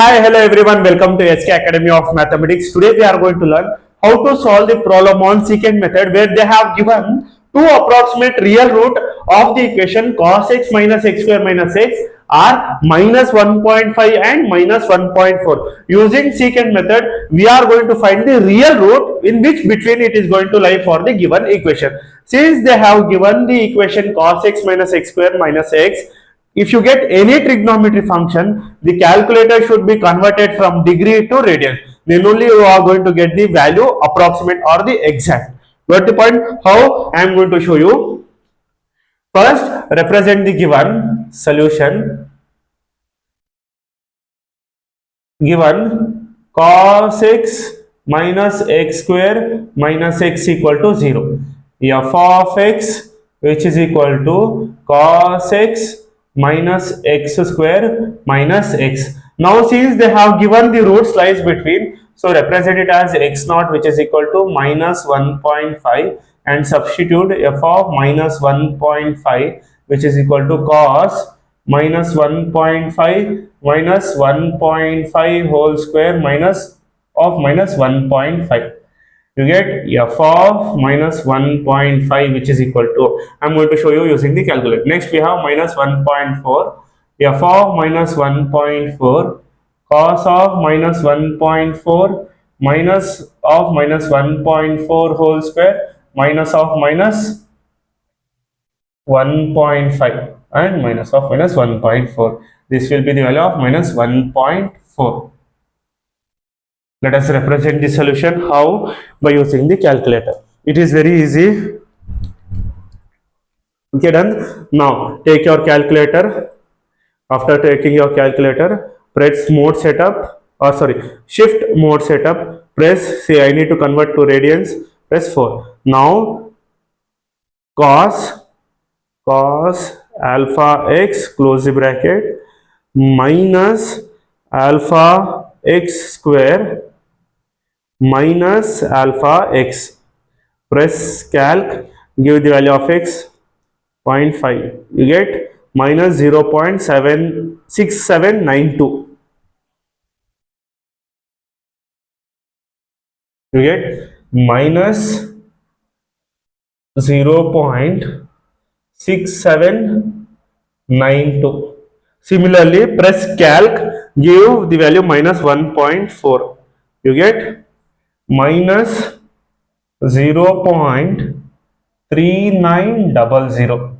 Hi, hello everyone. Welcome to HK Academy of Mathematics. Today we are going to learn how to solve the problem on secant method where they have given two approximate real root of the equation cos x minus x square minus x are minus 1.5 and minus 1.4. Using secant method, we are going to find the real root in which between it is going to lie for the given equation. Since they have given the equation cos x minus x square minus x, if you get any trigonometry function, the calculator should be converted from degree to radian. Then only you are going to get the value approximate or the exact. Got the point? How? I am going to show you. First, represent the given solution. Given cos x minus x square minus x equal to 0. F of x which is equal to cos x minus x square minus x. Now since they have given the roots lies between, so represent it as x naught which is equal to minus 1.5 and substitute f of minus 1.5 which is equal to cos minus 1.5 minus 1.5 whole square minus of minus 1.5. You get f of minus 1.5 which is equal to, I am going to show you using the calculator. Next we have minus 1.4, f of minus 1.4 cos of minus 1.4 minus of minus 1.4 whole square minus of minus 1.5 and minus of minus 1.4. This will be the value of minus 1.4. Let us represent the solution. How? By using the calculator. It is very easy. Okay, done. Now take your calculator. After taking your calculator, press mode setup, or sorry, shift mode setup. Press, say I need to convert to radians. Press 4. Now cos alpha x close the bracket minus alpha x square minus alpha x. Press calc, give the value of x 0.5. You get minus 0.76792. You get minus 0.6792. Similarly, press calc, give the value minus 1.4. You get minus 0.3900.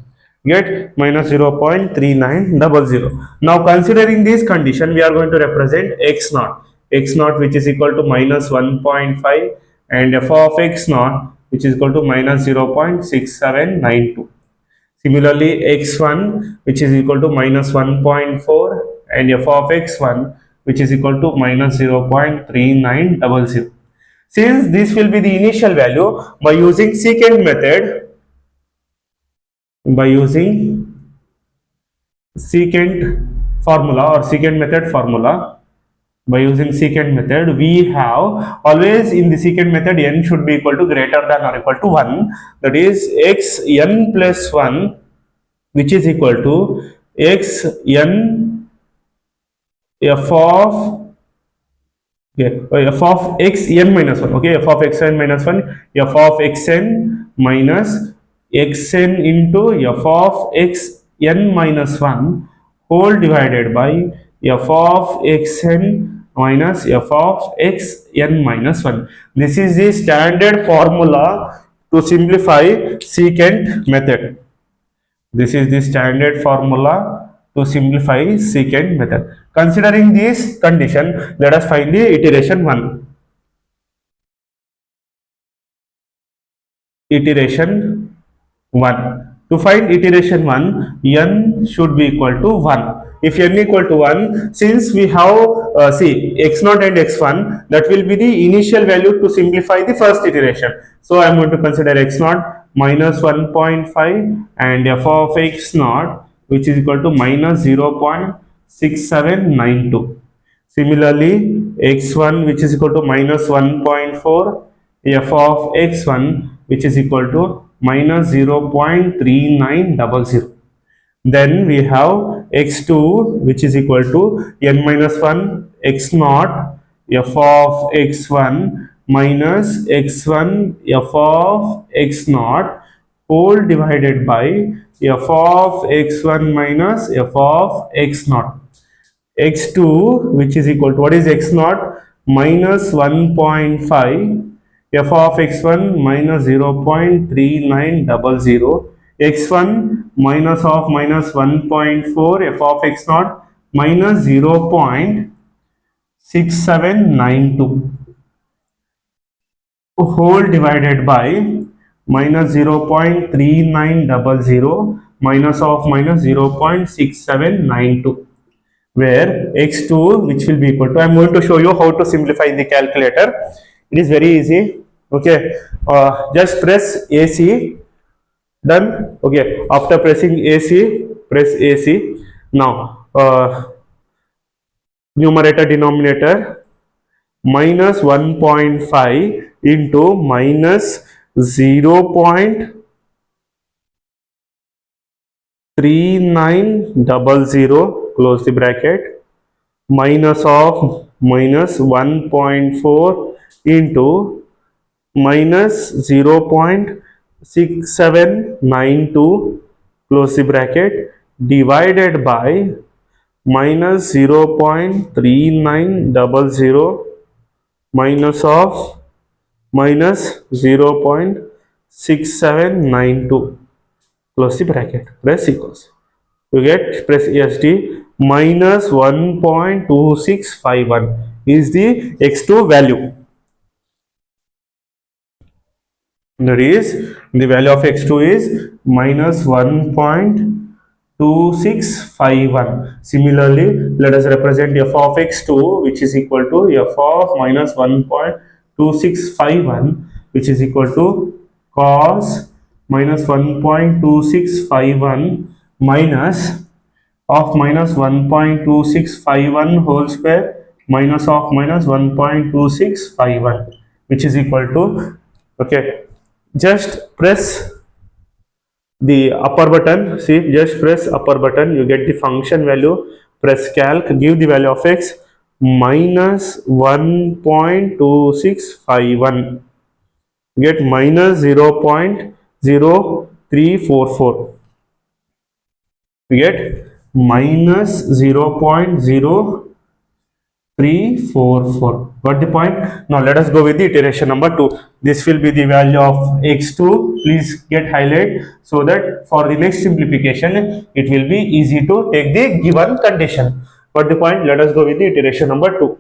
Get minus 0.3900. Now considering this condition, we are going to represent x naught which is equal to minus 1.5 and f of x naught which is equal to minus 0.6792. Similarly, x1 which is equal to minus 1.4 and f of x1 which is equal to minus 0.3900. Since this will be the initial value, by using secant method, by using secant formula or secant method formula, by using secant method, we have always in the secant method n should be equal to greater than or equal to 1. That is x n plus 1 which is equal to x n f of f of x n minus 1. Okay, f of x n minus 1, f of x n minus x n into f of x n minus 1 whole divided by f of x n minus f of x n minus 1. This is the standard formula to simplify secant method. This is the standard formula to simplify secant method. Considering this condition, let us find the iteration 1. Iteration 1. To find iteration 1, n should be equal to 1. If n equal to 1, since we have see x0 and x1, that will be the initial value to simplify the first iteration. So I am going to consider x0 minus 1.5 and f of x0 which is equal to minus 0.6792. Similarly, x1 which is equal to minus 1.4, f of x1 which is equal to minus 0.3900. Then we have x2 which is equal to n minus 1 x naught f of x1 minus x1 f of x naught whole divided by f of x1 minus f of x naught. X2, which is equal to, what is x naught? Minus 1.5 f of x1 minus 0.3900, x1 minus of minus 1.4 f of x naught minus 0.6792 whole divided by minus 0.3900 minus of minus 0.6792, where x2, which will be equal to, I am going to show you how to simplify in the calculator. It is very easy. Okay, just press AC. Done. Okay, after pressing AC, press AC. Now numerator denominator, minus 1.5 into minus 0.3900, close the bracket, minus of minus 1.4 into minus 0.6792, close the bracket, divided by minus 0.3900 minus of minus 0.6792, close the bracket, press equals. You get, press EST, minus 1.2651 is the x2 value. That is, the value of x2 is minus 1.2651. Similarly, let us represent f of x2, which is equal to f of minus 1.2651, which is equal to cos minus 1.2651 minus of minus 1.2651 whole square minus of minus 1.2651, which is equal to, okay, just press the upper button. See, just press upper button, you get the function value. Press calc, give the value of x, minus 1.2651, get minus 0.0344, we get minus 0.0344. Got the point? Now let us go with the iteration number 2. This will be the value of x2. Please get highlight so that for the next simplification it will be easy to take the given condition. Got the point? Let us go with the iteration number 2.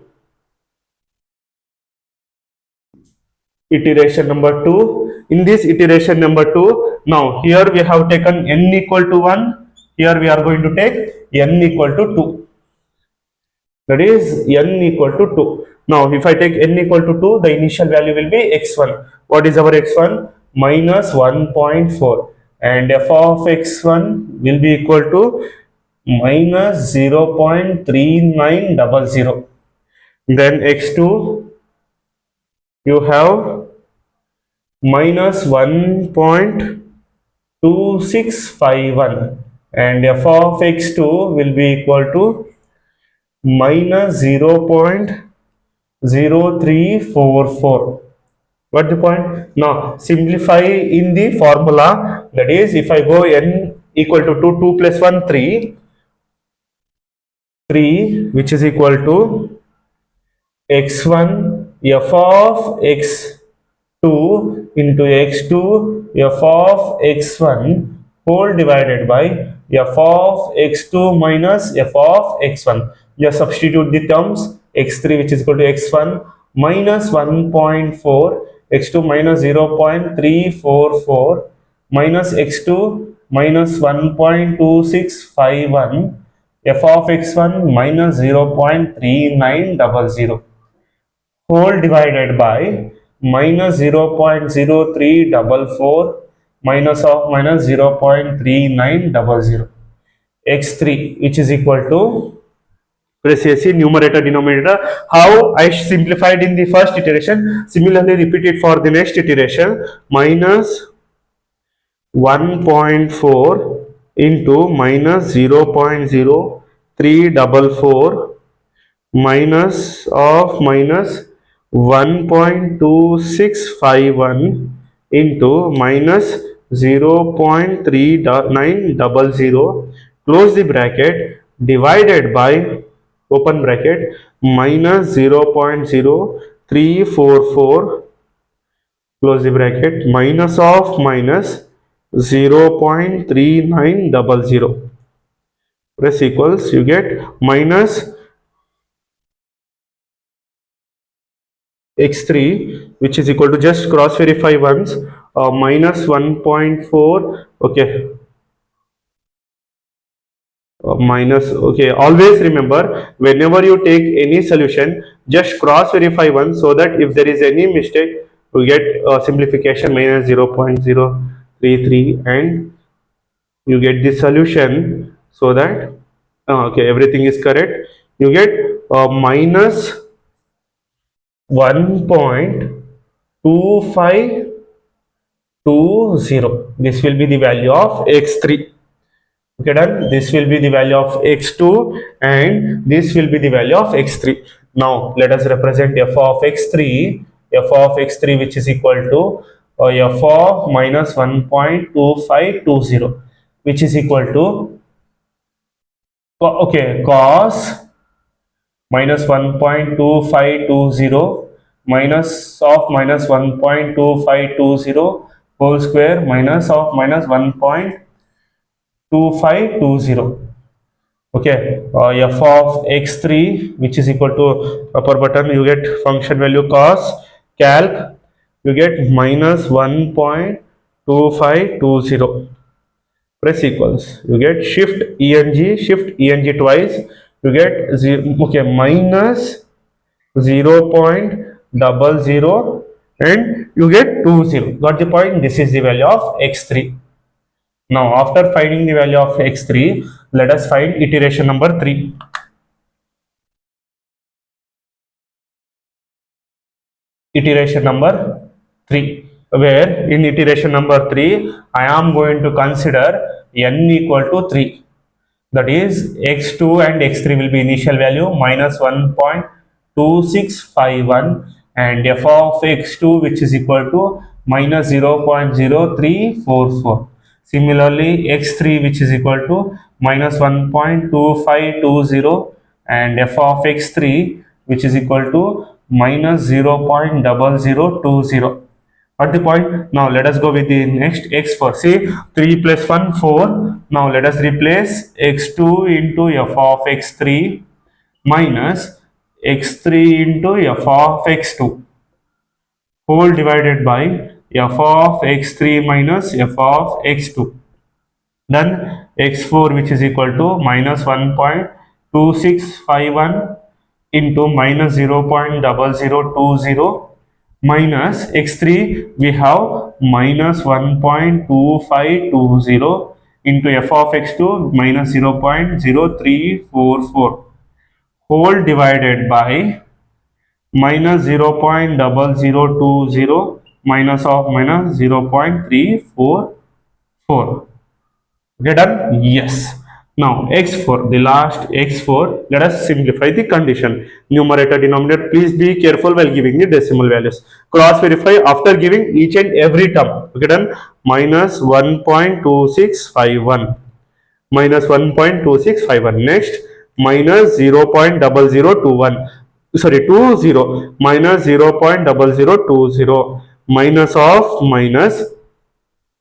Iteration number 2. In this iteration number 2, now here we have taken n equal to 1. Here we are going to take n equal to 2. That is n equal to 2. Now if I take n equal to 2, the initial value will be x1. What is our x1? Minus 1.4, and f of x1 will be equal to minus 0.3900. Then x2, you have minus 1.2651, and f of x2 will be equal to minus 0.0344. What the point? Now simplify in the formula, that is, if I go n equal to 2, 2 plus 1, 3, 3, which is equal to x1 f of x2 into x2 f of x1 whole divided by f of x2 minus f of x1. Just substitute the terms, x3 which is equal to x1 minus 1.4, x2 minus 0.344 minus x2 minus 1.2651 f of x1 minus 0.3900 whole divided by minus 0.0344 minus of minus 0.3900, x3, which is equal to, press AC, numerator denominator. How I simplified in the first iteration, similarly repeat it for the next iteration. Minus 1.4 into minus 0.0344 minus 1.2651 into minus 0.3900, close the bracket, divided by, open bracket, minus 0.0344, close the bracket, minus of minus 0.3900, press equals, you get minus x3, which is equal to, just cross verify once, minus 1.4, okay, minus, okay, always remember, whenever you take any solution, just cross verify once, so that if there is any mistake, you get simplification minus 0.033, and you get the solution, so that okay, everything is correct, you get minus 1.2520. This will be the value of x3. Okay, done. This will be the value of x2, and this will be the value of x3. Now let us represent f of x3, which is equal to f of minus 1.2520, which is equal to, okay, cos minus 1.2520 minus of minus 1.2520 whole square minus of minus 1.2520. Okay, f of x3, which is equal to, upper button, you get function value cos, calc, you get minus 1.2520, press equals, you get shift eng twice, you get 0, okay, minus 0.00, and you get 20. Got the point? This is the value of x3. Now after finding the value of x3, let us find iteration number 3. Iteration number 3, where in iteration number 3 I am going to consider n equal to 3. That is, x2 and x3 will be initial value minus 1.2651, and f of x2, which is equal to minus 0.0344. Similarly, x3, which is equal to minus 1.2520, and f of x3, which is equal to minus 0.0020. At the point, now let us go with the next x4. See, 3 plus 1, 4. Now let us replace x2 into f of x3 minus x3 into f of x2 whole divided by f of x3 minus f of x2. Then x4, which is equal to minus 1.2651 into minus 0.0020 minus x3, we have minus 1.2520 into f of x2 minus 0.0344 whole divided by minus 0.0020 minus of minus 0.344. Okay, done? Yes. Now x4, the last x4, let us simplify the condition. Numerator, denominator, please be careful while giving the decimal values. Cross verify after giving each and every term. Okay, done? Minus 1.2651. Minus 1.2651. Next, minus 0.0021. Sorry, 20. Minus 0.0020. Minus of minus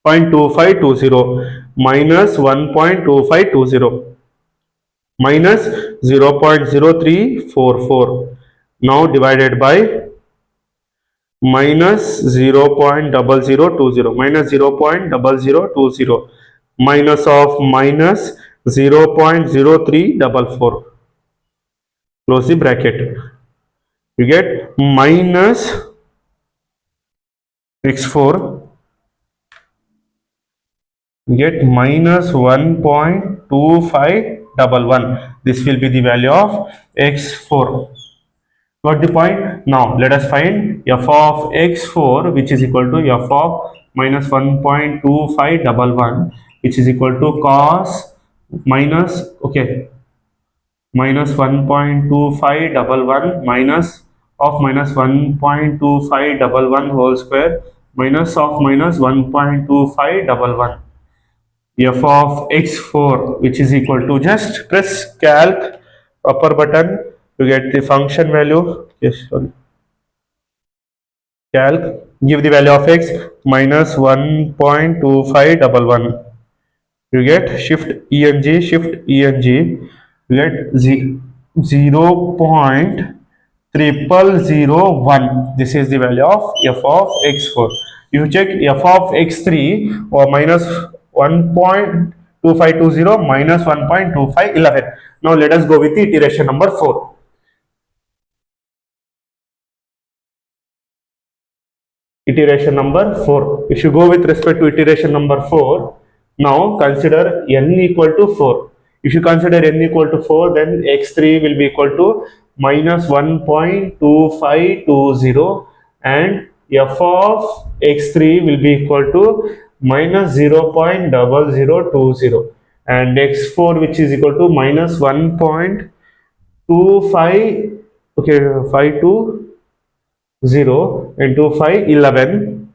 0.2520 minus 1.2520 minus 0.0344, now divided by minus 0.0020 minus 0.0020 minus of minus 0.0344, close the bracket, you get minus x4, get minus 1.2511. This will be the value of x4. Got the point? Now let us find f of x4, which is equal to f of minus 1.2511, which is equal to cos minus, okay, minus 1.2511 minus of minus 1.2511 whole square minus of minus 1.2511 f of x4, which is equal to, just press calc upper button to get the function value. Yes, sorry. Calc, give the value of x minus 1.2511. You get shift eng, you get 0.0001. This is the value of f of x4. You check f of x3 or minus 1.2520 minus 1.2511. Now let us go with the iteration number 4. Iteration number 4. If you go with respect to iteration number 4, now consider n equal to 4. If you consider n equal to 4, then x3 will be equal to minus 1.2520 and f of x3 will be equal to minus 0.0020 and x4, which is equal to minus 1.25, okay, 520 into 511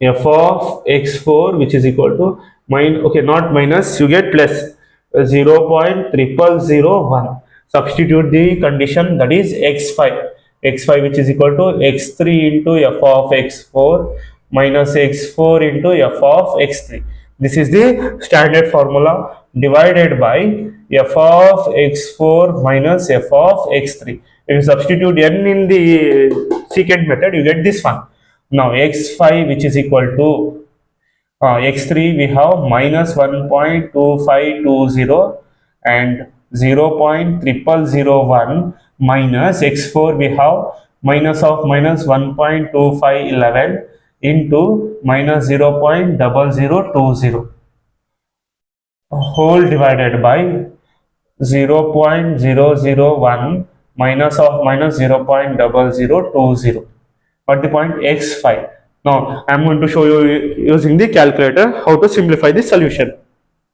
f of x4, which is equal to okay, not minus, you get plus 0.0001. Substitute the condition, that is x5 which is equal to x3 into f of x4 minus x4 into f of x3. This is the standard formula, divided by f of x4 minus f of x3. If you substitute n in the secant method, you get this one. Now x5, which is equal to x3, we have minus 1.2520 and 0.0001 minus x4, we have minus of minus 1.2511 into minus 0.0020 whole divided by 0.001 minus of minus 0.0020. Got the point? x5. Now I am going to show you using the calculator how to simplify the solution.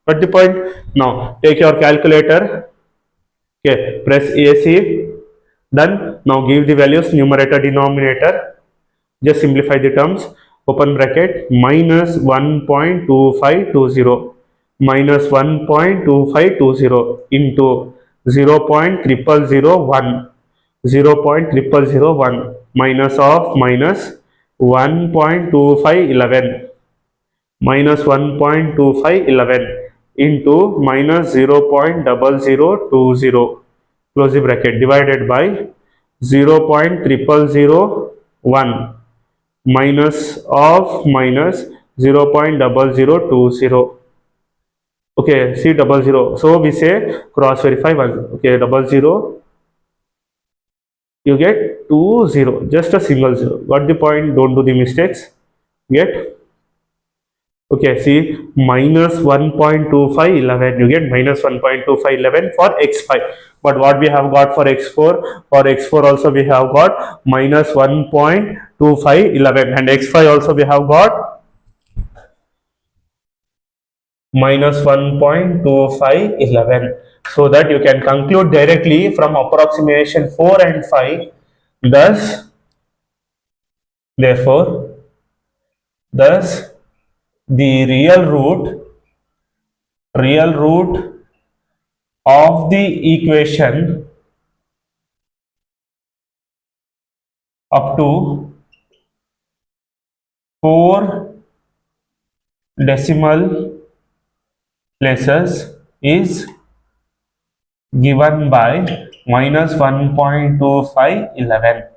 Got the point? Now take your calculator. Okay, press AC. Then now give the values numerator denominator. Just simplify the terms. Open bracket, minus 1.2520 minus 1.2520 into 0.0001 minus of minus 1.2511 minus 1.2511 into minus 0.0020, close the bracket, divided by 0.0001 minus of minus 0.0020. Okay, see 00. So we say cross verify once. Okay, 00. You get 20. Just a single zero. Got the point? Don't do the mistakes. Get. Okay, see minus 1.2511. You get minus 1.2511 for x5. But what we have got for x4? For x4 also we have got minus 1.2511 and x5 also we have got minus 1.2511, so that you can conclude directly from approximation 4 and 5. Thus, therefore, thus the real root of the equation up to 4 decimal places is given by minus 1.2511.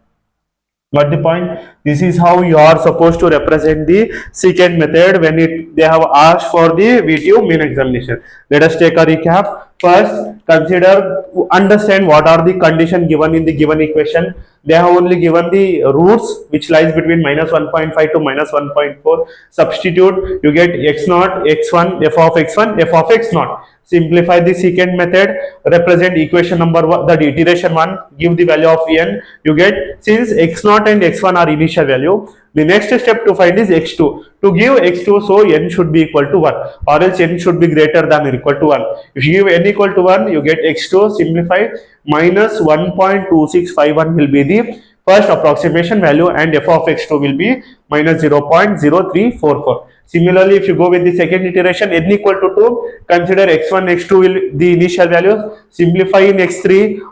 Got the point? This is how you are supposed to represent the secant method when they have asked for the VTU main examination. Let us take a recap. First, understand what are the condition given in the given equation. They have only given the roots which lies between minus 1.5 to minus 1.4. Substitute, you get x0, x1, f of x1, f of x0. Simplify the secant method, represent equation number 1, the iteration 1, give the value of n. You get, since x0 and x1 are initial value, The next step to find is x2. To give x2, so n should be equal to 1, or else n should be greater than or equal to 1. If you give n equal to 1, you get x2, simplify, minus 1.2651 will be the first approximation value, and f of x2 will be minus 0.0344. Similarly, if you go with the second iteration, n equal to 2, consider x1, x2 will the initial values. Simplify in x3,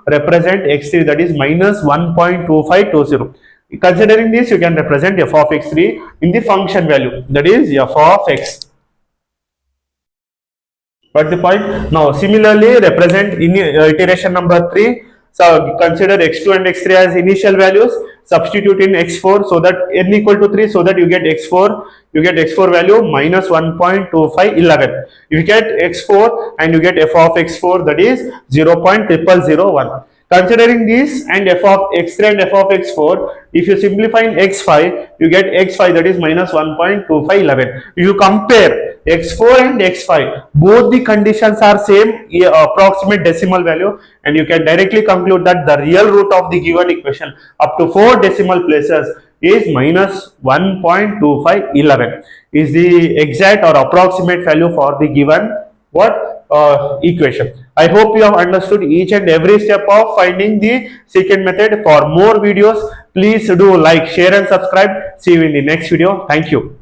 represent x3, that is minus 1.2520. Considering this, you can represent f of x3 in the function value, that is f of x. Got the point? Now, similarly, represent in iteration number 3. So, consider x2 and x3 as initial values. Substitute in x4 so that n equal to 3, so that you get x4. You get x4 value minus 1.2511. You get x4 and you get f of x4, that is 0.0001. Considering this and f of x3 and f of x4, if you simplify in x5, you get x5, that is minus 1.2511. If you compare x4 and x5, both the conditions are same, approximate decimal value, and you can directly conclude that the real root of the given equation up to 4 decimal places is minus 1.2511 is the exact or approximate value for the given equation. I hope you have understood each and every step of finding the secant method. For more videos, please do like, share and subscribe. See you in the next video. Thank you.